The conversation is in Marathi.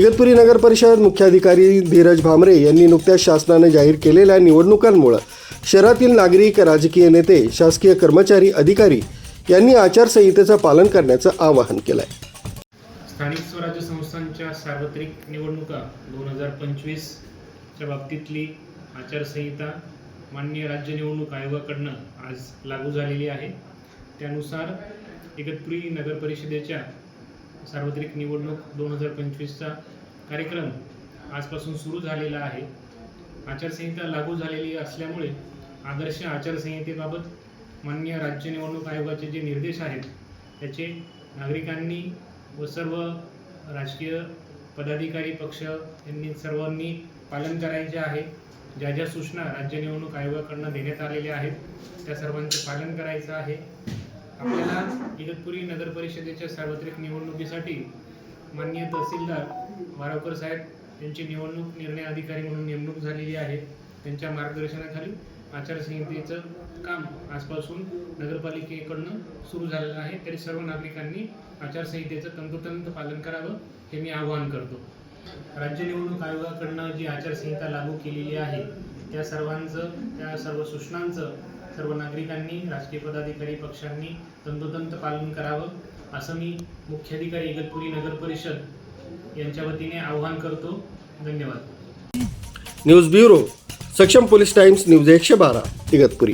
इगतपुरी नगर परिषद मुख्याधिकारी धीरज भामरे यांनी नुकत्याच शासनाने जाहीर केलेल्या निवडणुकांमुळे शहरातील नागरिक, राजकीय नेते, शासकीय कर्मचारी, अधिकारी यांनी आचारसंहितेचं पालन करण्याचं आवाहन केलं आहे. स्थानिक स्वराज्य संस्थांच्या सार्वत्रिक निवडणुका 2025 च्या बाबतीतली आचारसंहिता माननीय राज्य निवडणूक आयोगाकडून आज लागू झालेली आहे. त्यानुसार इगतपुरी नगर परिषदेच्या सार्वत्रिक निवडणूक 2025चा कार्यक्रम आजपासून सुरू झालेला आहे. आचारसंहिता लागू झालेली असल्यामुळे आदर्श आचारसंहितेबाबत माननीय राज्य निवडणूक आयोगाचे जे निर्देश आहेत त्याचे नागरिकांनी व सर्व राजकीय पदाधिकारी पक्ष यांनी सर्वांनी पालन करायचे आहे. ज्या ज्या सूचना राज्य निवडणूक आयोगाकडून देण्यात आलेल्या आहेत त्या सर्वांचे पालन करायचं आहे. आपल्याला इगतपुरी नगर परिषदेच्या सार्वत्रिक निवडणुकीसाठी माननीय तहसीलदार वारावकर साहेब यांची निवडणूक निर्णय अधिकारी म्हणून नेमणूक झालेली आहे. त्यांच्या मार्गदर्शनाखाली आचारसंहितेचं काम आजपासून नगरपालिकेकडून सुरू झालेलं आहे. तरी सर्व नागरिकांनी आचारसंहितेचं तंतोतंत पालन करावं हे मी आवाहन करतो. राज्य निवडणूक आयोगाकडून जी आचारसंहिता लागू केलेली आहे त्या सर्व सूचनांचं सर्व नागरिकांनी, राजकीय पदाधिकारी पक्षांनी तंतोतंत पालन करावं असं मी मुख्याधिकारी इगतपुरी नगर परिषद यांच्या वतीने आवाहन करतो. धन्यवाद. न्यूज ब्युरो, सक्षम पोलीस टाइम्स, न्यूज 112, इगतपुरी.